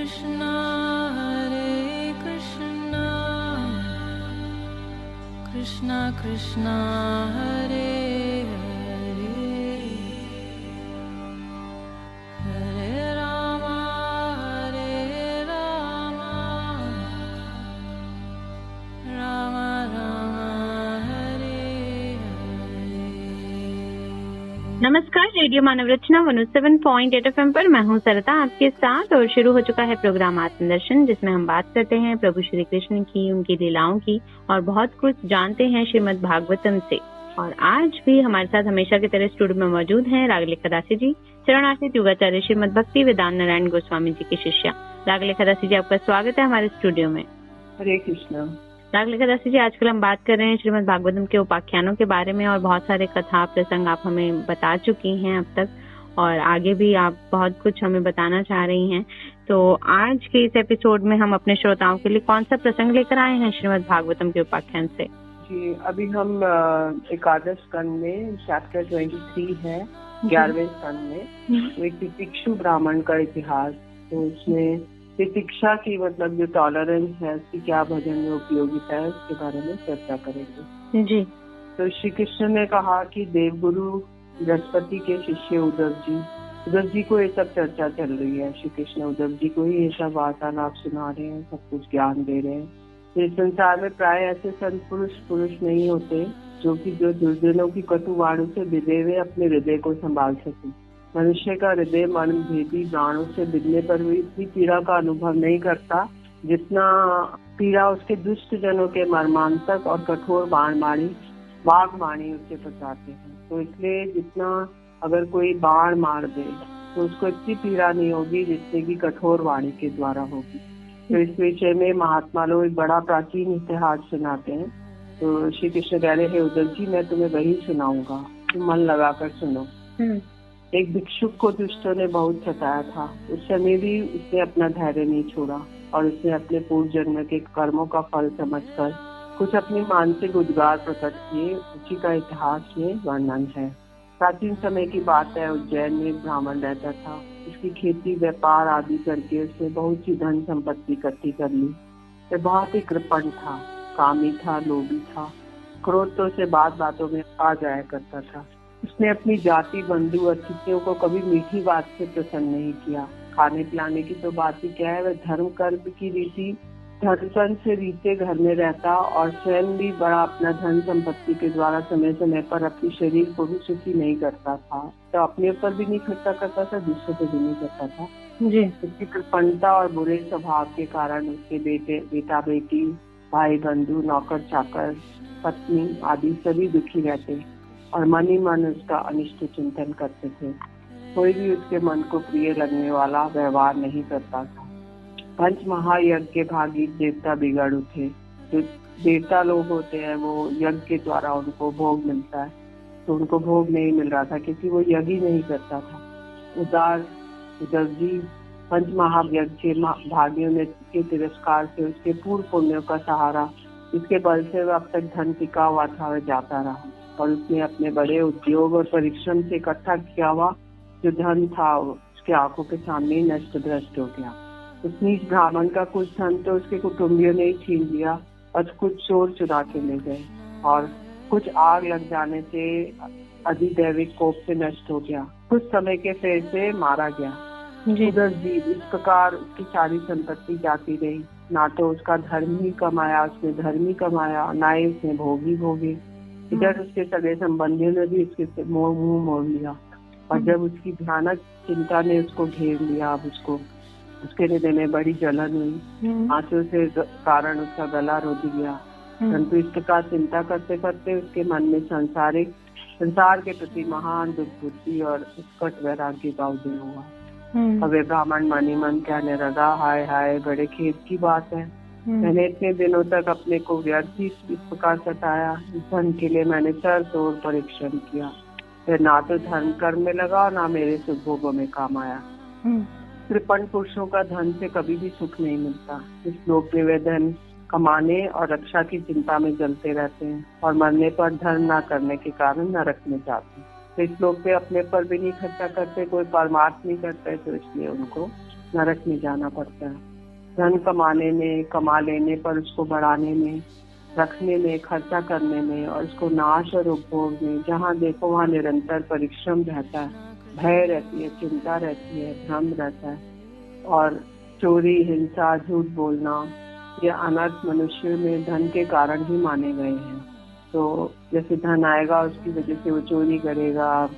Krishna Krishna Krishna Hare Hare Hare Rama Rama Rama Hare Hare। नमस्कार, radio मानव रचना 107.8 FM पर मैं हूं सरिता आपके साथ और शुरू हो चुका है प्रोग्राम आत्मदर्शन, जिसमें हम बात करते हैं प्रभु श्री कृष्ण की, उनकी लीलाओं की और बहुत कुछ जानते हैं श्रीमद् भागवतम से। और आज भी हमारे साथ हमेशा की तरह स्टूडियो में मौजूद हैं रागलेखा दासी जी, चरणार्थित योगाचार्य श्रीमद् भक्ति वेदांत नारायण गोस्वामी जी की शिष्या। रागलेखा दासी जी, आपका स्वागत है हमारे स्टूडियो में। हरे कृष्णा। रागलेखा दासी जी, आजकल हम बात कर रहे हैं श्रीमद् भागवतम के उपाख्यानों के बारे में और बहुत सारे कथा प्रसंग आप हमें बता चुकी हैं अब तक, और आगे भी आप बहुत कुछ हमें बताना चाह रही हैं। तो आज के इस एपिसोड में हम अपने श्रोताओं के लिए कौन सा प्रसंग लेकर आए हैं श्रीमद् भागवतम के उपाख्यान से? जी, अभी हम एकादश स्कंद में चैप्टर 23 है, 11वें स्कंद में, तो एक तितिक्षु ब्राह्मण का इतिहास। तो उसमें तितिक्षा की मतलब जो टॉलरेंस है, उसकी क्या भजन में उपयोगिता है, उसके बारे में चर्चा करेंगे जी। तो श्री कृष्ण ने कहा कि देवगुरु बृहस्पति के शिष्य उद्धव जी को ये सब चर्चा चल रही है। श्री कृष्ण उद्धव जी को ही ये सब वार्तालाप सुना रहे हैं, सब कुछ ज्ञान दे रहे हैं। इस संसार में प्राय ऐसे संत पुरुष नहीं होते जो दुर्जनों की कटु वाणों से विदे हुए अपने हृदय को संभाल सके। मनुष्य का हृदय मन भेदी बाणों से बिगड़ने पर भी इतनी पीड़ा का अनुभव नहीं करता जितना पीड़ा उसके दुष्ट जनों के मर्मांतक और कठोर वाणी उससे फंसाते हैं। तो इसलिए जितना अगर कोई बाण मार दे तो उसको इतनी पीड़ा नहीं होगी जितने की कठोर वाणी के द्वारा होगी। तो इस विषय में महात्मा लोग एक बड़ा प्राचीन इतिहास सुनाते हैं। तो श्री कृष्ण कह रहे हैं, उद्धव जी मैं तुम्हें वही सुनाऊंगा, तुम मन लगाकर सुनो। एक भिक्षुक को दुष्टों ने बहुत सताया था। उस समय भी उसने अपना धैर्य नहीं छोड़ा और उसने अपने पूर्व जन्म के कर्मों का फल समझकर कुछ अपनी मानसिक उद्गार प्रकट किए। उसी का इतिहास में वर्णन है। प्राचीन समय की बात है, उज्जैन में एक ब्राह्मण रहता था। उसकी खेती व्यापार आदि करके उसने बहुत सी धन संपत्ति इकट्ठी कर ली। वह बहुत ही कृपण था, कामी था, लोभी था, क्रोध तो उसे बातों में आ जाया करता था। उसने अपनी जाति बंधु अतिथियों को कभी मीठी बात से प्रसन्न नहीं किया। खाने पिलाने की तो बात ही क्या है, वह धर्म कर्म की रीति धर्म से रीते घर में रहता और स्वयं भी बड़ा अपना धन संपत्ति के द्वारा समय समय पर अपने शरीर को भी सुखी नहीं करता था। तो अपने ऊपर भी नहीं खर्चा करता था, दूसरे पे भी नहीं करता था जी। उसकी कृपणता और बुरे स्वभाव के कारण उसके बेटा बेटी, भाई बंधु, नौकर चाकर, पत्नी आदि सभी दुखी रहते और मन ही मन उसका अनिष्ट चिंतन करते थे। कोई भी उसके मन को प्रिय लगने वाला व्यवहार नहीं करता था। पंच महायज्ञ के भागी देवता बिगड़ उठे। जो देवता लोग होते हैं वो यज्ञ के द्वारा उनको भोग मिलता है, तो उनको भोग नहीं मिल रहा था क्योंकि वो यज्ञ ही नहीं करता था। उद्धव जी पंच महायज्ञ के भागियों ने के तिरस्कार से उसके पूर्व पुण्यों का सहारा, इसके बल से वह अब तक धन टिका हुआ था, वह जाता रहा और उसने अपने बड़े उद्योग और परिश्रम से इकट्ठा किया हुआ जो धन था उसके आंखों के सामने ही नष्ट भ्रष्ट हो गया। उस नीच ब्राह्मण का कुछ धन तो उसके कुटुंबियों ने ही छीन लिया और कुछ चोर चुरा के ले गए और कुछ आग लग जाने से अधिदैविक कोप से नष्ट हो गया। कुछ समय के फेर से मारा गया। उद्धव जी इस प्रकार उसकी सारी संपत्ति जाती रही। ना तो उसका धर्म ही कमाया, उसने धर्म ही कमाया, ना ही उसने भोगी। इधर उसके सगे संबंधियों ने भी उसके मुंह मोड़ लिया और जब उसकी भयानक चिंता ने उसको घेर लिया, अब उसके हृदय में बड़ी जलन हुई। आंसू से कारण उसका गला रुध गया। परंतु इस प्रकार चिंता करते करते उसके मन में संसार के प्रति महान दुख बुद्धि और उत्कट वैराग्य का उदय हुआ। अब वे ब्राह्मण मन ही मन कहने लगा, हाय हाय, बड़े खेद की बात है, मैंने इतने दिनों तक अपने को व्यर्थ ही इस प्रकार सताया। इस धन के लिए मैंने सर तोड़ परिश्रम किया, फिर ना तो धर्म कर्म में लगा और ना मेरे सुख भोगों में काम आया। कृपण पुरुषों का धन से कभी भी सुख नहीं मिलता। इस लोक में वे धन कमाने और रक्षा की चिंता में जलते रहते हैं और मरने पर धर्म न करने के कारण नरक में जाते हैं। तो इस लोक पे अपने पर भी नहीं खर्चा करते, कोई परमार्थ नहीं करते, तो इसलिए उनको नरक में जाना पड़ता है। धन कमाने में, कमा लेने पर उसको बढ़ाने में, रखने में, खर्चा करने में और उसको नाश और उपभोग में, जहाँ देखो वहाँ निरंतर परिश्रम रहता है, भय रहती है, चिंता रहती है, भ्रम रहता है। और चोरी, हिंसा, झूठ बोलना, ये अनर्थ मनुष्य में धन के कारण ही माने गए हैं। तो जैसे धन आएगा उसकी वजह से वो चोरी करेगा,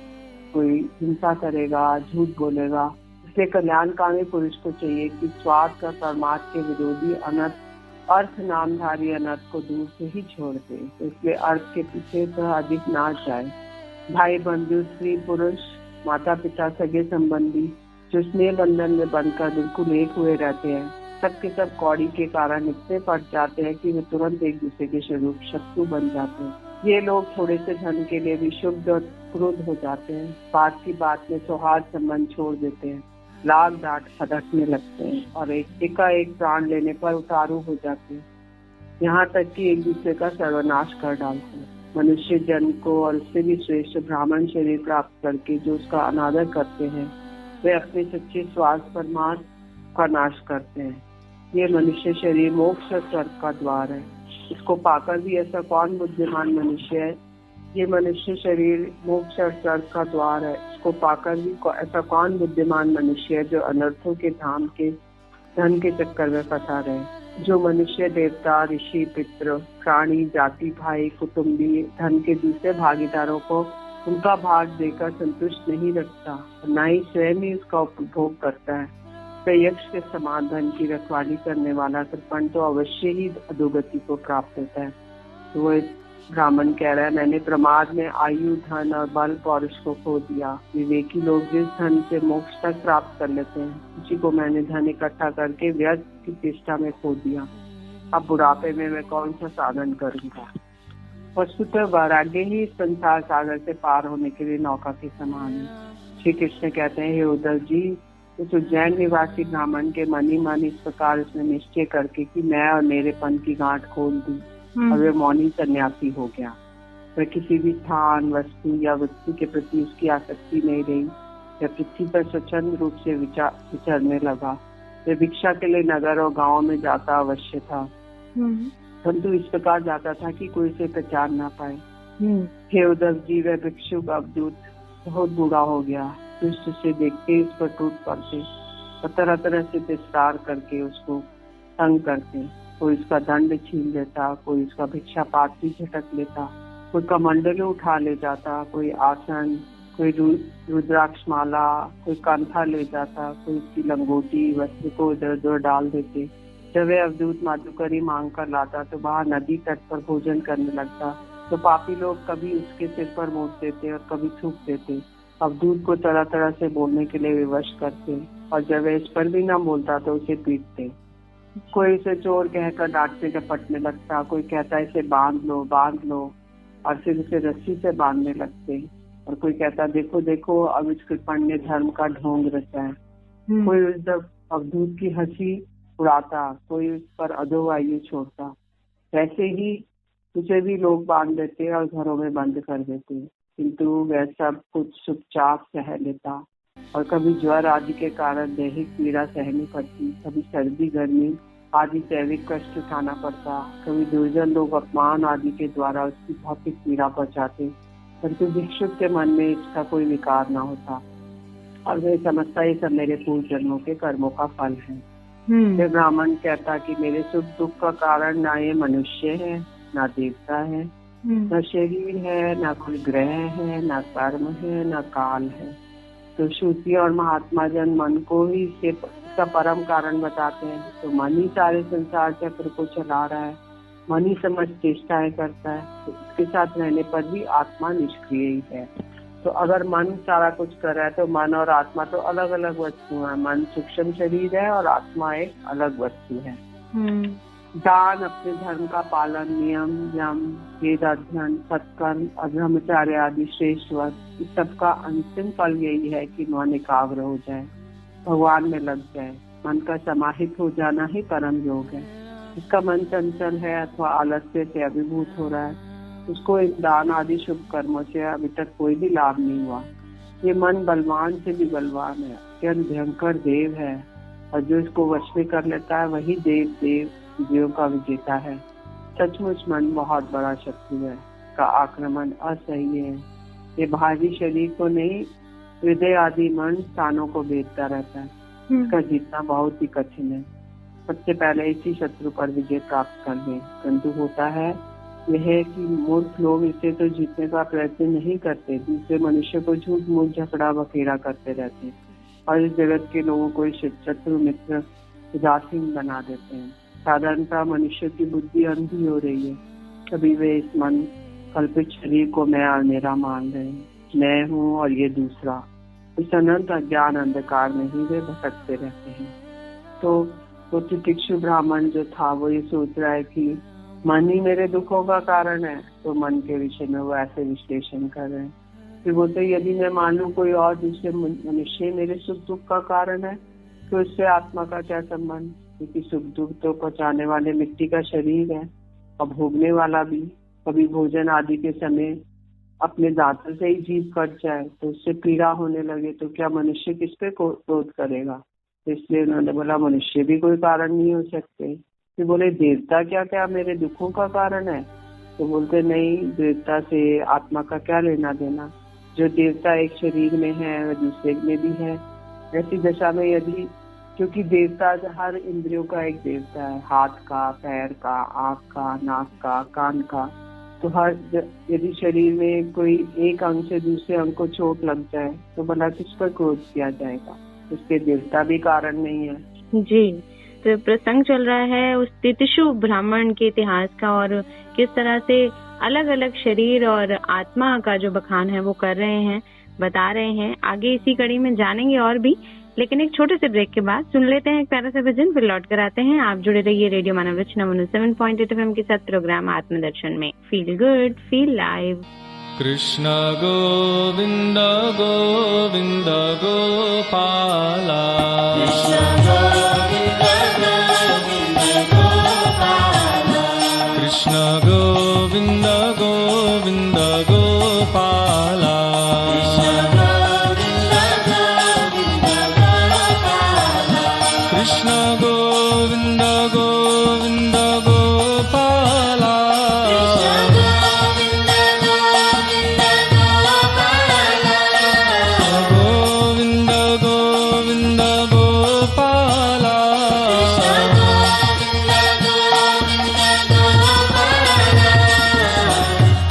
कोई हिंसा करेगा, झूठ बोलेगा। इसलिए कल्याणकामी पुरुष को चाहिए कि स्वार्थ और परमार्थ के विरोधी अनर्थ, अर्थ नामधारी अनर्थ को दूर से ही छोड़ दे। तो इसलिए अर्थ के पीछे तो अधिक ना जाए। भाई बंधु, स्त्री पुरुष, माता पिता, सगे संबंधी जो स्नेह बंधन में बंधकर बिल्कुल एक हुए रहते हैं, सबके सब कौड़ी के कारण इतने पड़ जाते हैं कि वे तुरंत एक दूसरे के स्वरूप शत्रु बन जाते हैं। ये लोग थोड़े से धन के लिए भी शुद्ध और क्रोध हो जाते हैं, बात की बात में सौहार्द संबंध छोड़ देते हैं, लाग डांट फदकने लगते हैं और एकाएक प्राण लेने पर उतारू हो जाते हैं, यहाँ तक कि एक दूसरे का सर्वनाश कर डालते हैं। मनुष्य जन्म को और उससे भी श्रेष्ठ ब्राह्मण शरीर प्राप्त करके जो उसका अनादर करते हैं, वे अपने सच्चे स्वार्थ परमार्थ का नाश करते हैं। ये मनुष्य शरीर मोक्ष और स्वर्ग का द्वार है। इसको पाकर भी ऐसा कौन बुद्धिमान मनुष्य है? ये मनुष्य शरीर मोक्ष और स्वर्ग का द्वार है। इसको पाकर भी ऐसा कौन बुद्धिमान मनुष्य है जो अनर्थों के धाम के धन के चक्कर में फंसा रहे? जो मनुष्य देवता, ऋषि, पितृ, प्राणी, जाति, भाई, कुटुंबी, धन के दूसरे भागीदारों को उनका भाग देकर संतुष्ट नहीं रखता, न ही स्वयं ही उसका उपभोग करता है, तो यक्ष के समान धन की रखवाली करने वाला कृपण तो अवश्य ही अधोगति को प्राप्त होता है। तो वो ब्राह्मण कह रहा है, मैंने प्रमाद में आयु, धन और बल पौरुष को खो दिया। विवेकी लोग जिस धन से मोक्ष तक प्राप्त कर लेते हैं, उसी को मैंने धन इकट्ठा करके व्यर्थ की चेष्टा में खो दिया। अब बुढ़ापे में मैं कौन सा साधन करूंगा? वस्तुतः वैराग्य ही संसार सागर से पार होने के लिए नौका के समान है। श्री कृष्ण कहते हैं, हे उद्धव जी, उस उज्जैन निवासी ब्राह्मण के मन ही मन इस प्रकार उसने निश्चय करके कि मैं और मेरे पन की गांठ खोल दी और वे मौनी सन्यासी हो गया। वह किसी भी स्थान, वस्तु या व्यक्ति के प्रति उसकी आसक्ति नहीं रही। वह पृथ्वी पर स्वच्छंद रूप से विचरने लगा। वह भिक्षा के लिए नगर और गांव में जाता अवश्य था, परंतु इस प्रकार जाता था कि कोई उसे पहचान ना पाए। हे उद्धव जी, वह भिक्षुक अवधूत बहुत बूढ़ा हो गया। दुष्ट से देखते इस पर टूट पड़ते और तरह तरह से तिरस्कार करके उसको तंग करते। कोई उसका दंड छीन लेता, कोई उसका भिक्षा पात्र झटक लेता, कोई कमंडल उठा ले जाता, कोई आसन, कोई रुद्राक्ष माला, कोई कंठा ले जाता, कोई उसकी लंगोटी वस्त्र को इधर उधर डाल देते। जब वह अवधूत माधुकरी मांग कर लाता तो बाहर नदी तट पर भोजन करने लगता, तो पापी लोग कभी उसके सिर पर मोड़ देते और कभी थूक देते। अवधूत को तरह तरह से बोलने के लिए विवश करते और जब वह इस पर भी ना बोलता तो उसे पीटते। कोई उसे चोर कहकर डांटने डपटने लगता, कोई कहता इसे बांध लो और फिर उसे रस्सी से बांधने लगते, और कोई कहता देखो देखो अब इस कृपण ने धर्म का ढोंग रचा है। कोई उस अवधूत की हंसी उड़ाता, कोई उस पर अधोवायु छोड़ता। वैसे ही उसे भी लोग बांध देते और घरों में बंद कर देते, किंतु वह सब कुछ चुपचाप सह लेता। और कभी ज्वर आदि के कारण दैहिक पीड़ा सहनी पड़ती, कभी सर्दी गर्मी आदि दैविक कष्ट उठाना पड़ता, कभी दुर्जन लोग अपमान आदि के द्वारा उसकी भौतिक पीड़ा पहुंचाते, परंतु भिक्षुक के मन में इसका कोई विकार न होता और वह समझता ये सब मेरे पूर्व जन्मों के कर्मों का फल है। फिर ब्राह्मण कहता कि मेरे सुख दुख का कारण ना ये मनुष्य है, ना देवता है, न शरीर है, न कोई ग्रह है, न कर्म है, न काल है। तो श्रुति और महात्मा जन मन को ही इसका परम कारण बताते हैं। तो मन ही सारे संसार चक्र को चला रहा है, मन ही समझ चेष्टाएं करता है, तो इसके साथ रहने पर भी आत्मा निष्क्रिय ही है। तो अगर मन सारा कुछ कर रहा है तो मन और आत्मा तो अलग अलग वस्तु है। मन सूक्ष्म शरीर है और आत्मा एक अलग वस्तु है। दान, अपने धर्म का पालन, नियम, यम, वेद अध्ययन, सत्कर्म और ब्रह्मचार्य आदि श्रेष्ठ व्रत, इस सब का अंतिम फल यही है कि मन एकाग्र हो जाए, भगवान में लग जाए। मन का समाहित हो जाना ही परम योग है। इसका मन चंचल है अथवा आलस्य से अभिभूत हो रहा है, उसको इन दान आदि शुभ कर्मों से अभी तक कोई भी लाभ नहीं हुआ। ये मन बलवान से भी बलवान है, अत्यंत भयंकर देव है। और जो इसको वश में कर लेता है वही देवियों का विजेता है। सचमुच मन बहुत बड़ा शत्रु है, का आक्रमण असह्य है। ये बाहरी शरीर को नहीं, हृदय आदि मन स्थानों को भेदता रहता है। इसका जीतना बहुत ही कठिन है। सबसे पहले इसी शत्रु पर विजय प्राप्त कर ले, परंतु होता है यह है कि मूर्ख लोग इसे तो जीतने का प्रयत्न नहीं करते, दूसरे मनुष्य को झूठ मूठ झगड़ा बखेड़ा करते रहते हैं और इस जगत के लोगों को शत्रु मित्र उदासीन बना देते हैं। साधारणतः मनुष्य की बुद्धि अंधी हो रही है, कभी वे इस मन कल्पित शरीर को मैं और मेरा मान रहे हैं, मैं हूँ और ये दूसरा। इस अनंत अज्ञान अंधकार में ही वे भटकते रहते हैं। तो तितिक्षु ब्राह्मण जो था वो ये सोच रहा है कि मन ही मेरे दुखों का कारण है, तो मन के विषय में वो ऐसे विश्लेषण कर रहे हैं। फिर बोलते यदि मैं मान लूं कोई और दूसरे मनुष्य मेरे सुख दुख का कारण है, तो इससे आत्मा का क्या संबंध, क्योंकि सुख दुख तो पहुंचाने वाले मिट्टी का शरीर है और भोगने वाला भी। कभी भोजन आदि के समय अपने दांतों से ही जीभ कट जाए तो उससे पीड़ा होने लगे, तो क्या मनुष्य किस पे क्रोध करेगा। इसलिए उन्होंने बोला मनुष्य भी कोई कारण नहीं हो सकते। फिर बोले देवता क्या क्या मेरे दुखों का कारण है, तो बोलते नहीं, देवता से आत्मा का क्या लेना देना। जो देवता एक शरीर में है वह दूसरे में भी है। ऐसी दशा में यदि, क्योंकि देवता हर इंद्रियों का एक देवता है, हाथ का, पैर का, आँख का, नाक का, कान का, तो हर यदि शरीर में कोई एक अंग से दूसरे अंग को चोट लग जाए तो भला किस पर क्रोध किया जाएगा। उसके देवता भी कारण नहीं है। जी, तो प्रसंग चल रहा है उस तितिक्षु ब्राह्मण के इतिहास का और किस तरह से अलग अलग शरीर और आत्मा का जो बखान है वो कर रहे हैं, बता रहे हैं। आगे इसी कड़ी में जानेंगे और भी, लेकिन एक छोटे से ब्रेक के बाद सुन लेते हैं एक प्यारा सा भजन, फिर लौट कर आते हैं। आप जुड़े रहिए रेडियो मानव रचना 107.8 FM के साथ प्रोग्राम आत्मदर्शन में। Feel good, feel live. Krishna Govind Govind Gopala, Krishna Govind Govind Gopala, Krishna Govind Govind Gopala, Krishna Govind Govind Gopala, Govind Govind Gopala,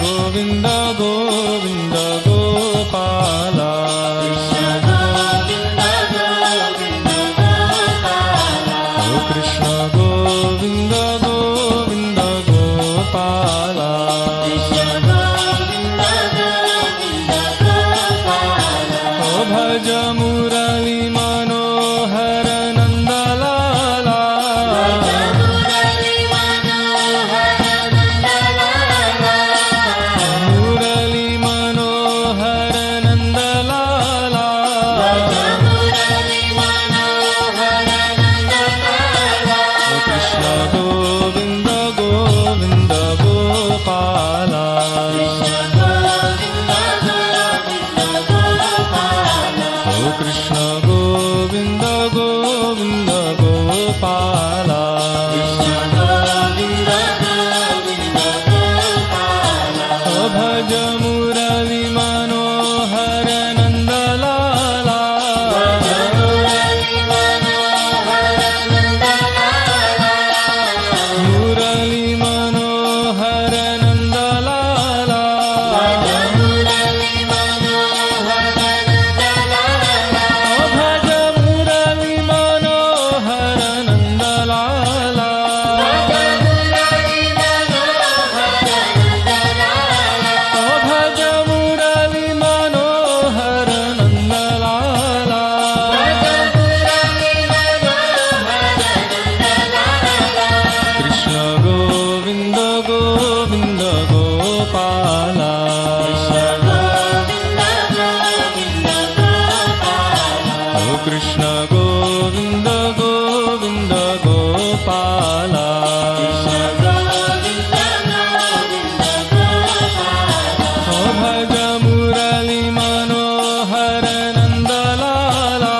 Govind Govind Gopala, Krishna Govind Govind Gopala, भज मुरली मनोहर नंदलाला, मुरली मनोहर नंदलाला, कृष्ण गोविंद गोविंद गोपाला, कृष्ण गोविंद गोविंद गोपाला, भज मुरली मनोहर नंदलाला, मुरली मनोहर नंदलाला, भज मुरली मनोहर नंदलाला, भज मुरली मनोहर नंदलाला, कृष्ण गोविंद गोविंद गोपाला, कृष्ण गोविंद गोविंद गोपाला, भज मुरली मनोहर नंदलाला,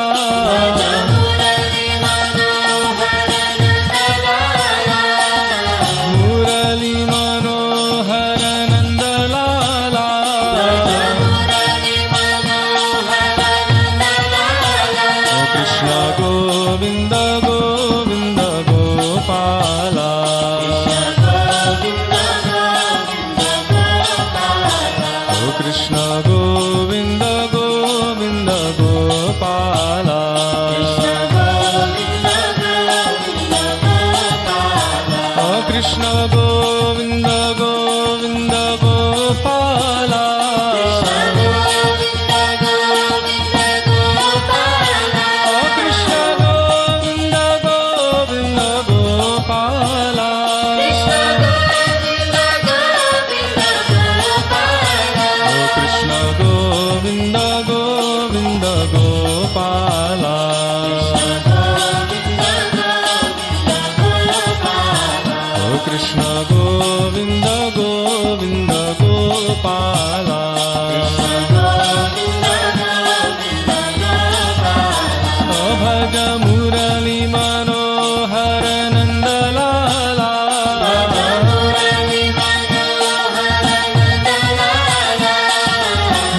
भज मुरली मनोहर नंदलाला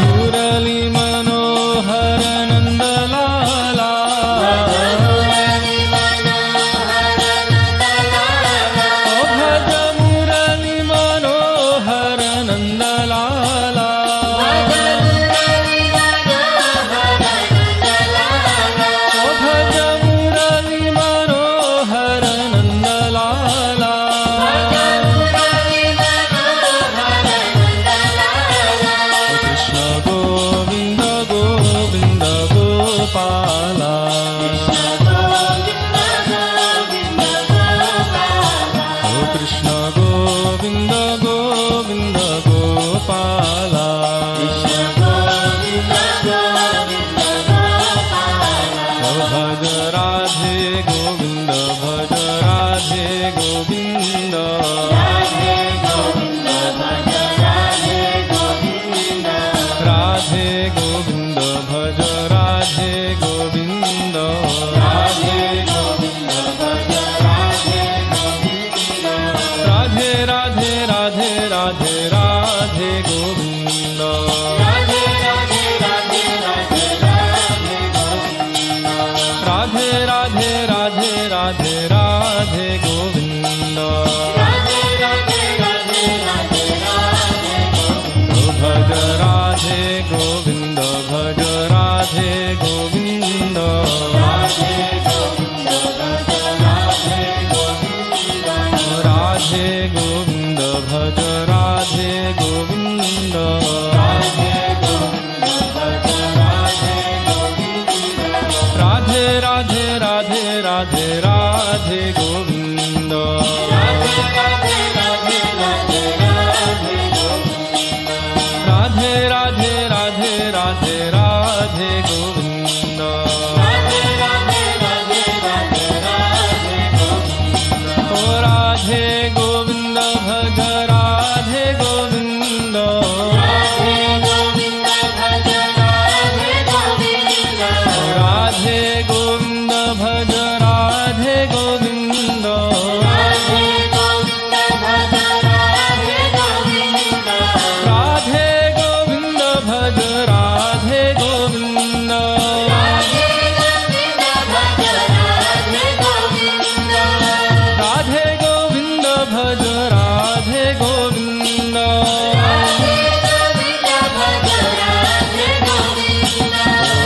मुरली मनोहर नंदलाला ओ भज मुरली मनोहर नंदलाला ओ भज मुरली मनोहर नंदलाला ओ कृष्ण गोविंद गोविंद गोपाला ओ कृष्ण गोविंद गोविंद गोपाला ओ भज राधे गोविंद भज राधे गोविंद राधे गोविंद भज राधे गोविंद राधे राधे राधे राधे राधे गोविंद राधे राधे राधे राधे राधे गोविंद भज राधे गोविंद भज राधे गोविंद राधे गोविंद भज राधे गोविंद राधे राधे राधे राधे राधे गोविंद राधे राधे राधे राधे राधे गोविंद ओ राधे गोविंद भज राधे गोविंद राधे गोविंद भज राधे गोविंद राधे गोविंद भज राधे गोविंद राधे गोविंद भज राधे गोविंद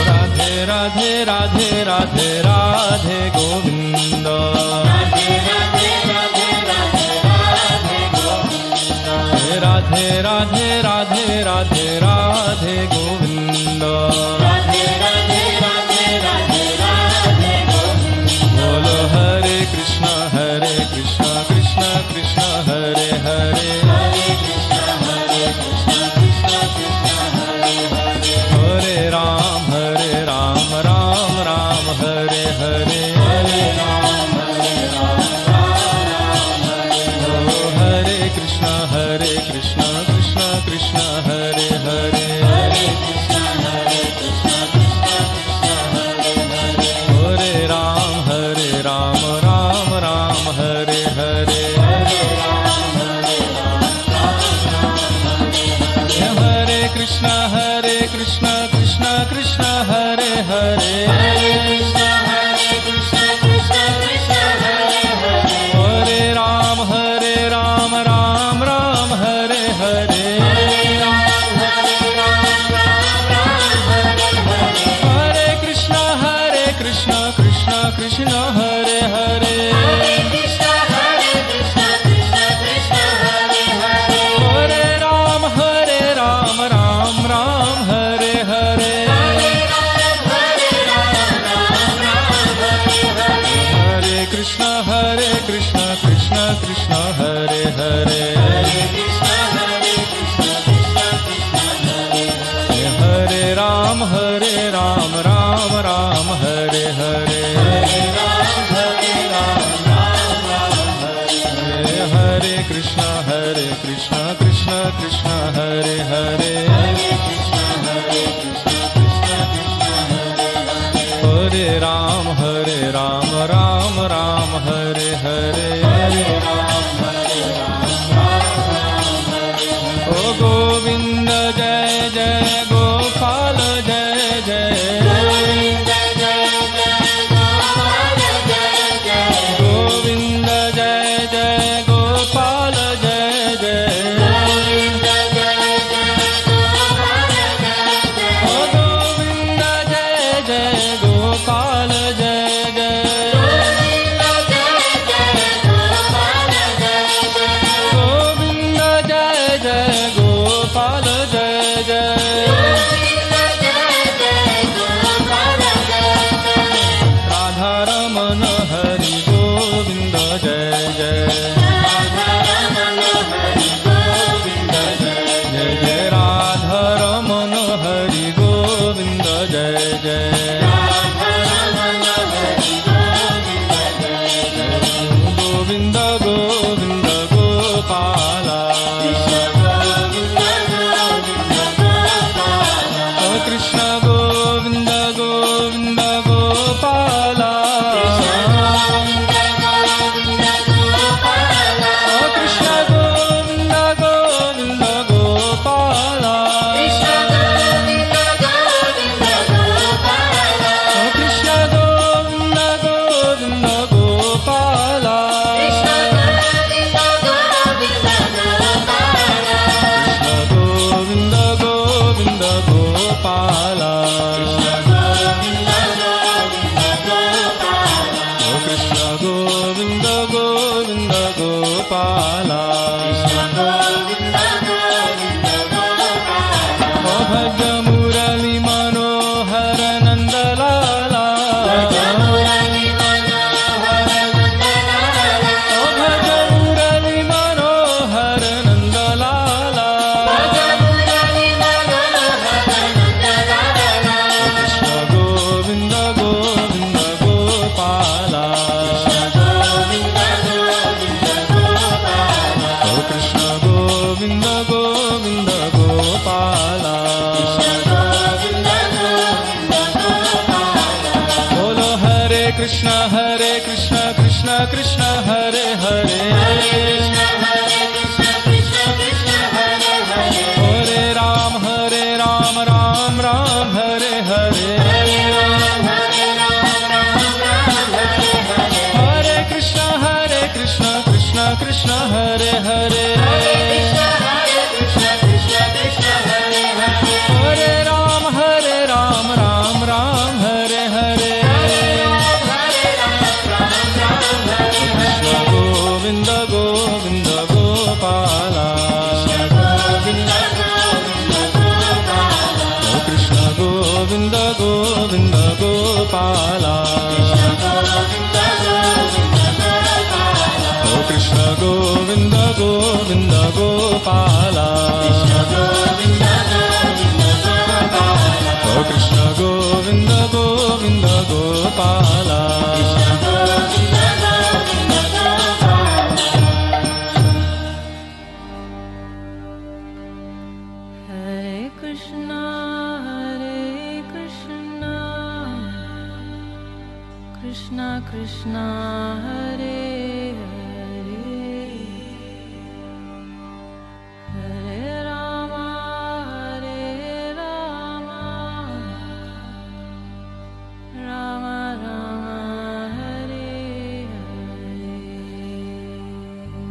राधे राधे राधे राधे राधे गोविंद राधे राधे राधे राधे राधे गोविंद बोलो हरे कृष्ण कृष्ण कृष्ण हरे हरे हरे राम राम राम हरे हरे हरे कृष्ण कृष्ण कृष्ण हरे हरे हरे राम राम राम हरे हरे हरे कृष्ण कृष्ण कृष्ण हरे हरे हरे राम राम राम हरे हरे हरे कृष्ण कृष्ण कृष्ण हरे हरे हरे राम राम राम हरे हरे हरे कृष्ण कृष्ण कृष्ण हरे हरे हरे राम राम राम हरे हरे हरे कृष्ण कृष्ण कृष्ण हरे हरे हरे राम राम राम हरे हरे, हरे राम ओ गोविंद जय जय गोपाल जय जय, गोविंद जय जय गोपाल जय जय, ओ गोविंद जय जय गोपाल जय जय, गोविंद जय जय गोपाल जय जय, राधा रमन हरि गोविंद जय जय, जय जय राधा रमन हरि गोविंद जय जय, गोविंद गोविंद गोपाला, ओ कृष्ण गोविंद गोविंद गोपाला, ओ कृष्ण गोविंद गोविंद गोपाला, ओ कृष्ण गोविंद गोविंद गोपाला, गोविंद गोविंद गोपाला, ओ कृष्ण गोविंद गोविंद गोपाला, ओ भज मुरली मनोहर नंदलाला, ओ भज मुरली मनोहर नंदलाला, कृष्ण गोविंद गोविंद गोपाला, ओ कृष्ण गोविंद गोविंद गोपाला, बोलो हरे कृष्ण कृष्ण कृष्ण हरे हरे, हरे राम राम राम हरे हरे, हरे कृष्ण कृष्ण कृष्ण हरे हरे, हरे राम राम राम हरे हरे, कृष्ण गोविंद गोविंद गोपाला, ओ कृष्ण गोविंद गोविंद गोपाला, ओ कृष्ण गोविंद गोविंद गोपाला, ओ Krishna Govind Govind Gopala, Hare Krishna, Krishna Krishna, Hare Hare, Hare Rama, Rama Rama, Hare Hare.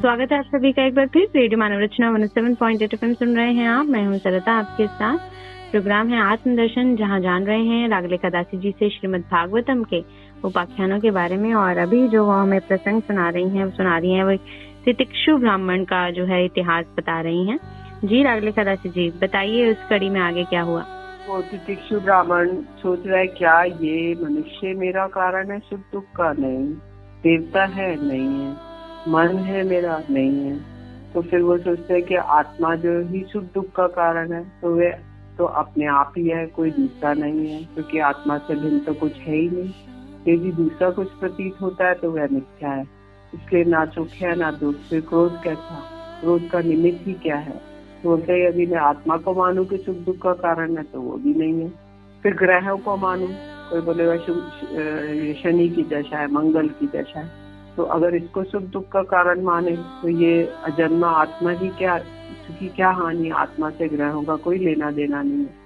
स्वागत है आप सभी का एक बार फिर रेडियो मानव रचना 107.8 FM सुन रहे हैं आप। मैं हूं सरता आपके साथ। प्रोग्राम है आत्मदर्शन, जहां जान रहे हैं रागलेखा दासी जी से श्रीमद् भागवतम के उपाख्यानों के बारे में। और अभी जो वो हमें प्रसंग सुना रही हैं वो तितिक्षु ब्राह्मण का जो है इतिहास बता रही हैं। जी रागलेखा दासी जी, बताइए उस कड़ी में आगे क्या हुआ। वो तितिक्षु ब्राह्मण सोच रहा है क्या ये मनुष्य मेरा कारण है सुख दुख का? नहीं। देवता है? नहीं है। मन है मेरा? नहीं है। तो फिर वो सोचते हैं कि आत्मा जो ही सुख दुख का कारण है, तो वे तो अपने आप ही है, कोई दूसरा नहीं है, क्योंकि आत्मा से भिन्न तो कुछ है ही नहीं। यदि दूसरा कुछ प्रतीत होता है तो वह मिथ्या है। इसलिए ना सुख है ना दुख। फिर क्रोध कैसा? क्रोध का निमित्त ही क्या है? बोलते यदि मैं आत्मा को मानूं कि सुख दुख का कारण है तो वो भी नहीं है। फिर ग्रहों को मानूं, कोई बोलेगा शनि की दशा है, मंगल की दशा है। तो अगर इसको सुख दुख का कारण माने तो ये अजन्मा आत्मा ही की क्या हानि, आत्मा से ग्रहों का कोई लेना देना नहीं है।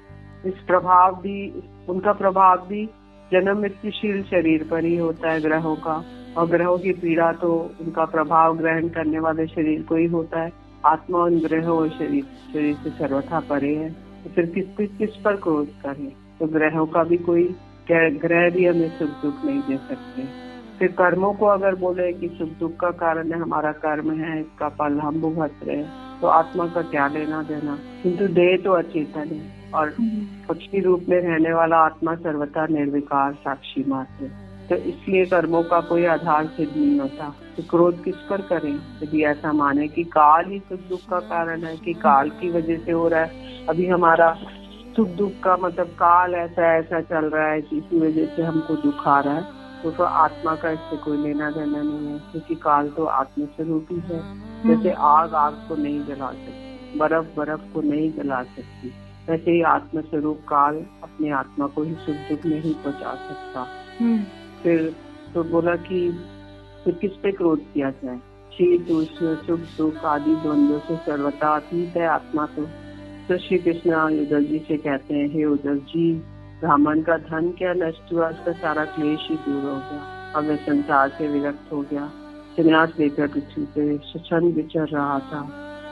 उनका प्रभाव भी जन्म मृत्युशील शरीर पर ही होता है ग्रहों का, और ग्रहों की पीड़ा तो उनका प्रभाव ग्रहण करने वाले शरीर को ही होता है। आत्मा उन ग्रहों और शरीर से सर्वथा परे है, तो फिर किस पर क्रोध करें। तो ग्रहों का भी कोई ग्रह भी हमें सुख दुख नहीं दे सकते। फिर कर्मों को अगर बोले कि सुख दुख का कारण है हमारा कर्म है, इसका फल हम भुगत रहे, तो आत्मा का क्या लेना देना। किंतु देह तो अचेतन है, और पक्षी रूप में रहने वाला आत्मा सर्वथा निर्विकार साक्षी मात्र। तो इसलिए कर्मों का कोई आधार सिद्ध नहीं होता। तो क्रोध किस पर करें यदि ऐसा माने कि काल ही सुख दुख का कारण है, कि काल की वजह से हो रहा है। अभी हमारा सुख दुख का मतलब काल ऐसा चल रहा है कि इसी वजह से हमको दुख आ रहा है, तो आत्मा का इससे कोई लेना देना नहीं है, क्योंकि काल तो आत्मस्वरूप ही है। जैसे आग को नहीं जला सकती, बर्फ को नहीं जला सकती, वैसे ही आत्मस्वरूप काल अपने आत्मा को ही सुख दुख नहीं पहुंचा सकता। फिर तो बोला कि फिर किस पे क्रोध किया जाए। शीत उष्ण सुख दुख आदि द्वंद्वों से सर्वथा अतीत है आत्मा। तो श्री कृष्ण उद्धव जी से कहते हैं, हे उद्धव जी, ब्राह्मण का धन क्या नष्ट हुआ, उसका सारा क्लेश ही दूर हो गया। अब वह संसार से विरक्त हो गया, संन्यास लेकर पृथ्वी पे स्वच्छंद विचर रहा था।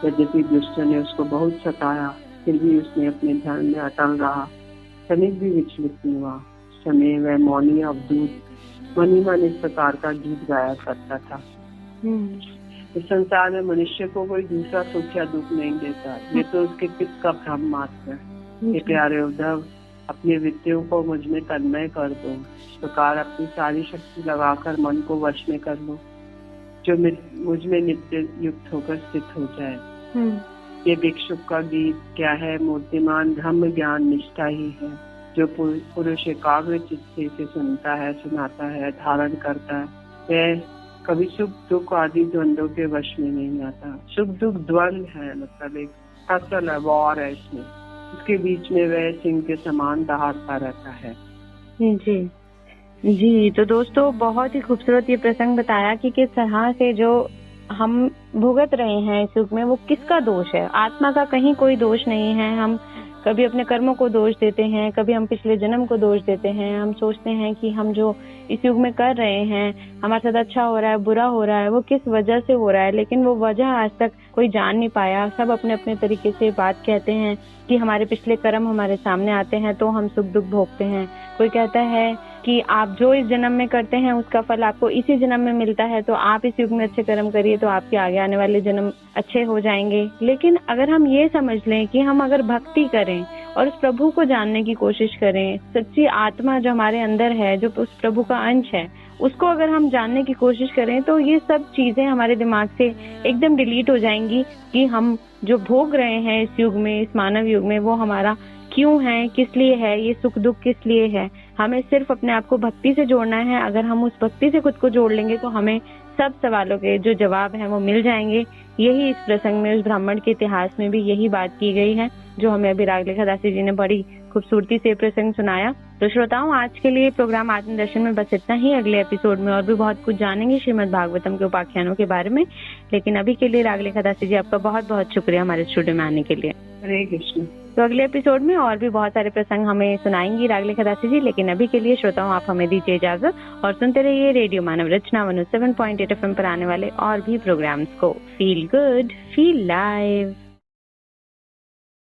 यद्यपि दुष्ट ने उसको बहुत सताया, फिर भी उसने अपने धर्म में अटल रहा, क्षणिक भी विचलित नहीं हुआ। समय वह मौनी अवधूत मन इस प्रकार का गीत गाया करता था। इस संसार में मनुष्य को कोई दूसरा सुख या दुख नहीं देता, ये तो उसके चित्त का भ्रम मात्र है। ये प्यारे उद्धव, अपने वित्तों को मुझ में तन्मय कर दो, इस प्रकार अपनी सारी शक्ति लगाकर मन को वश में कर लो, जो मुझ में नित्य युक्त होकर स्थित हो जाए। ये भिक्षुक का गीत क्या है, मूर्तिमान ब्रह्म ज्ञान निष्ठा ही है, जो पुरुष एकाग्र चित्त से इसे सुनता है, सुनाता है, धारण करता है, वह कभी सुख दुख आदि द्वंद्वों के वश में नहीं आता। सुख दुख द्वंद्व है, मतलब एक फसल है, वॉर है इसमें, उसके बीच में वह सिंह के समान दहाड़ता रहता है। जी, तो दोस्तों बहुत ही खूबसूरत ये प्रसंग बताया कि किस तरह से जो हम भुगत रहे हैं इस युग में वो किसका दोष है। आत्मा का कहीं कोई दोष नहीं है। हम कभी अपने कर्मों को दोष देते हैं, कभी हम पिछले जन्म को दोष देते हैं। हम सोचते हैं कि हम जो इस युग में कर रहे हैं, हमारे साथ अच्छा हो रहा है, बुरा हो रहा है, वो किस वजह से हो रहा है, लेकिन वो वजह आज तक कोई जान नहीं पाया। सब अपने अपने तरीके से बात कहते हैं कि हमारे पिछले कर्म हमारे सामने आते हैं तो हम सुख दुख भोगते हैं। कोई कहता है कि आप जो इस जन्म में करते हैं उसका फल आपको इसी जन्म में मिलता है, तो आप इस युग में अच्छे कर्म करिए तो आपके आगे आने वाले जन्म अच्छे हो जाएंगे। लेकिन अगर हम ये समझ लें कि हम अगर भक्ति करें और उस प्रभु को जानने की कोशिश करें, सच्ची आत्मा जो हमारे अंदर है, जो उस प्रभु का अंश है, उसको अगर हम जानने की कोशिश करें तो ये सब चीजें हमारे दिमाग से एकदम डिलीट हो जाएंगी कि हम जो भोग रहे हैं इस युग में, इस मानव युग में, वो हमारा क्यों है, किस लिए है, ये सुख दुख किस लिए है। हमें सिर्फ अपने आप को भक्ति से जोड़ना है। अगर हम उस भक्ति से खुद को जोड़ लेंगे तो हमें सब सवालों के जो जवाब हैं वो मिल जाएंगे। यही इस प्रसंग में, उस ब्राह्मण के इतिहास में भी यही बात की गई है, जो हमें अभी रागलेखा दासी जी ने बड़ी खूबसूरती से प्रसंग सुनाया। तो श्रोताओं, आज के लिए प्रोग्राम आत्मदर्शन में बस इतना ही। अगले एपिसोड में और भी बहुत कुछ जानेंगे श्रीमद् भागवतम के उपाख्यानों के बारे में। लेकिन अभी के लिए रागलेखा दासी जी, आपका बहुत बहुत शुक्रिया हमारे स्टूडियो में आने के लिए। हरे कृष्ण। तो अगले एपिसोड में और भी बहुत सारे प्रसंग हमें सुनाएंगी रागलेखा दासी जी। लेकिन अभी के लिए श्रोताओं, आप हमें दीजिए इजाजत और सुनते रहिए रेडियो मानव रचना 107.8 FM पर आने वाले और भी प्रोग्राम्स को। Feel good, feel live.